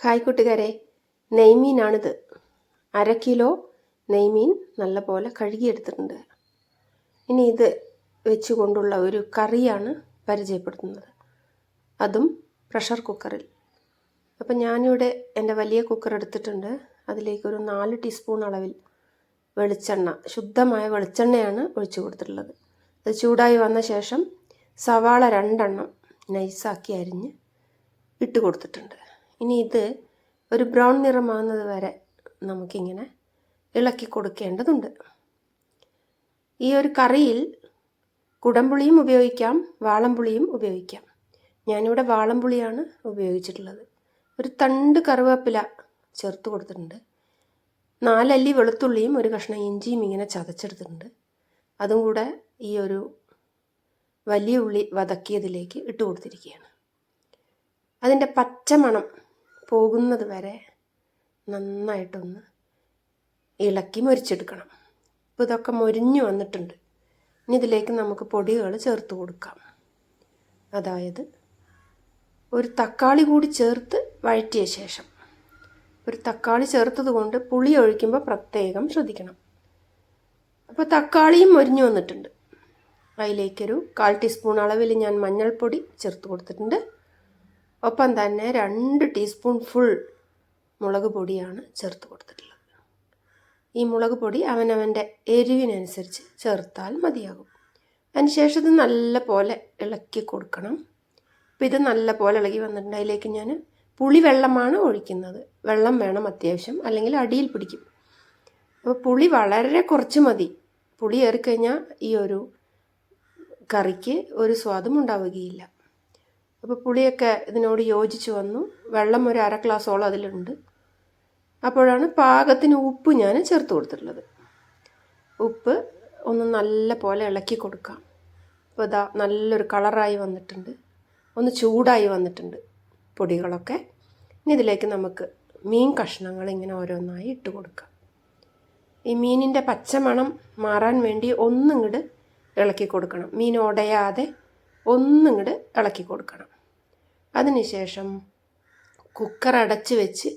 Hi കൂട്ടുകാരെ, നെയ്മീനാണിത്. 1/2 kilo നെയ്മീൻ നല്ലപോലെ കഴുകിയെടുത്തിട്ടുണ്ട്. ഇനി ഇത് വെച്ചുകൊണ്ടുള്ള ഒരു കറിയാണ് പരിചയപ്പെടുത്തുന്നത്, അതും പ്രഷർ കുക്കറിൽ. അപ്പം ഞാനിവിടെ എൻ്റെ വലിയ കുക്കർ എടുത്തിട്ടുണ്ട്. അതിലേക്കൊരു 4 ടീസ്പൂൺ അളവിൽ വെളിച്ചെണ്ണ, ശുദ്ധമായ വെളിച്ചെണ്ണയാണ് ഒഴിച്ചു കൊടുത്തിട്ടുള്ളത്. അത് ചൂടായി വന്ന ശേഷം സവാള 2 എണ്ണം നൈസാക്കി അരിഞ്ഞ് ഇട്ട് കൊടുത്തിട്ടുണ്ട്. ഇനി ഇത് ഒരു ബ്രൗൺ നിറമാകുന്നത് വരെ നമുക്കിങ്ങനെ ഇളക്കി കൊടുക്കേണ്ടതുണ്ട്. ഈ ഒരു കറിയിൽ കുടംപുളിയും ഉപയോഗിക്കാം, വാളംപുളിയും ഉപയോഗിക്കാം. ഞാനിവിടെ വാളംപുളിയാണ് ഉപയോഗിച്ചിട്ടുള്ളത്. ഒരു തണ്ട് കറിവേപ്പില ചേർത്ത് കൊടുത്തിട്ടുണ്ട്. 4 അല്ലി വെളുത്തുള്ളിയും ഒരു കഷ്ണം ഇഞ്ചിയും ഇങ്ങനെ ചതച്ചെടുത്തിട്ടുണ്ട്. അതും കൂടെ ഈ ഒരു വലിയ ഉള്ളി വതക്കിയതിലേക്ക് ഇട്ട് കൊടുത്തിരിക്കുകയാണ്. അതിൻ്റെ പച്ചമണം പോകുന്നത് വരെ നന്നായിട്ടൊന്ന് ഇളക്കി മൊരിച്ചെടുക്കണം. ഇപ്പോൾ ഇതൊക്കെ മൊരിഞ്ഞു വന്നിട്ടുണ്ട്. ഇനി ഇതിലേക്ക് നമുക്ക് പൊടികൾ ചേർത്ത് കൊടുക്കാം. അതായത് ഒരു തക്കാളി കൂടി ചേർത്ത് വഴറ്റിയ ശേഷം, ഒരു തക്കാളി ചേർത്തത് കൊണ്ട് പുളി ഒഴിക്കുമ്പോൾ പ്രത്യേകം ശ്രദ്ധിക്കണം. അപ്പോൾ തക്കാളിയും മൊരിഞ്ഞു വന്നിട്ടുണ്ട്. അതിലേക്കൊരു 1/4 ടീസ്പൂൺ അളവിൽ ഞാൻ മഞ്ഞൾപ്പൊടി ചേർത്ത് കൊടുത്തിട്ടുണ്ട്. ഒപ്പം തന്നെ 2 ടീസ്പൂൺ ഫുൾ മുളക് പൊടിയാണ് ചേർത്ത് കൊടുത്തിട്ടുള്ളത്. ഈ മുളക് പൊടി അവനവൻ്റെ എരിവിനനുസരിച്ച് ചേർത്താൽ മതിയാകും. അതിനുശേഷം ഇത് നല്ല പോലെ ഇളക്കി കൊടുക്കണം. അപ്പോൾ ഇത് നല്ല പോലെ ഇളകി വന്നിട്ടുണ്ട്. അതിലേക്ക് ഞാൻ പുളി വെള്ളമാണ് ഒഴിക്കുന്നത്. വെള്ളം വേണം അത്യാവശ്യം, അല്ലെങ്കിൽ അടിയിൽ പിടിക്കും. അപ്പോൾ പുളി വളരെ കുറച്ച് മതി. പുളി ഏറിക്കഴിഞ്ഞാൽ ഈ ഒരു കറിക്ക് ഒരു സ്വാദും ഉണ്ടാവുകയില്ല. അപ്പോൾ പുളിയൊക്കെ ഇതിനോട് യോജിച്ച് വന്നു. വെള്ളം ഒരു 1/2 ഗ്ലാസോളം അതിലുണ്ട്. അപ്പോഴാണ് പാകത്തിന് ഉപ്പ് ഞാൻ ചേർത്ത് കൊടുത്തിട്ടുള്ളത്. ഉപ്പ് ഒന്ന് നല്ല പോലെ ഇളക്കി കൊടുക്കാം. അപ്പോൾ ഇതാ നല്ലൊരു കളറായി വന്നിട്ടുണ്ട്, ഒന്ന് ചൂടായി വന്നിട്ടുണ്ട് പൊടികളൊക്കെ. ഇനി ഇതിലേക്ക് നമുക്ക് മീൻ കഷ്ണങ്ങൾ ഇങ്ങനെ ഓരോന്നായി ഇട്ട് കൊടുക്കാം. ഈ മീനിൻ്റെ പച്ചമണം മാറാൻ വേണ്ടി ഒന്നിങ്ങോട്ട് ഇളക്കി കൊടുക്കണം. മീൻ ഉടയാതെ ഒന്നിങ്ങോട്ട് ഇളക്കി കൊടുക്കണം. അതിനുശേഷം കുക്കർ അടച്ച് വെച്ച്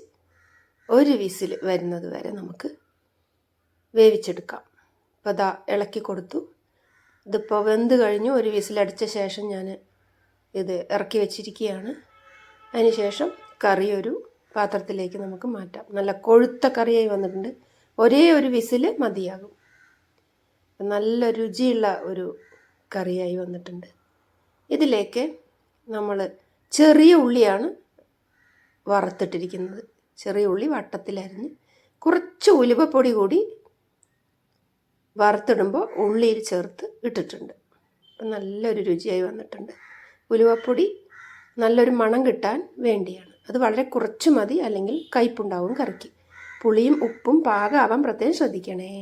ഒരു വിസിൽ വരുന്നത് വരെ നമുക്ക് വേവിച്ചെടുക്കാം. അപ്പോൾ അതാ ഇളക്കി കൊടുത്തു. ഇതിപ്പോൾ വെന്ത് കഴിഞ്ഞു. ഒരു വിസിലടിച്ച ശേഷം ഞാൻ ഇത് ഇറക്കി വെച്ചിരിക്കുകയാണ്. അതിനുശേഷം കറി ഒരു പാത്രത്തിലേക്ക് നമുക്ക് മാറ്റാം. നല്ല കൊഴുത്ത കറിയായി വന്നിട്ടുണ്ട്. ഒരേ ഒരു വിസിൽ മതിയാകും. നല്ല രുചിയുള്ള ഒരു കറിയായി വന്നിട്ടുണ്ട്. ഇതിലേക്ക് നമ്മൾ ചെറിയ ഉള്ളിയാണ് വറുത്തിട്ടിരിക്കുന്നത്. ചെറിയ ഉള്ളി വട്ടത്തിലരിഞ്ഞ് കുറച്ച് ഉലുവപ്പൊടി കൂടി വറുത്തിടുമ്പോൾ ഉള്ളിയിൽ ചേർത്ത് ഇട്ടിട്ടുണ്ട്. നല്ലൊരു രുചിയായി വന്നിട്ടുണ്ട്. ഉലുവപ്പൊടി നല്ലൊരു മണം കിട്ടാൻ വേണ്ടിയാണ്. അത് വളരെ കുറച്ച് മതി, അല്ലെങ്കിൽ കയ്പുണ്ടാവും കറിക്ക്. പുളിയും ഉപ്പും പാകമാവാൻ പ്രത്യേകം ശ്രദ്ധിക്കണേ.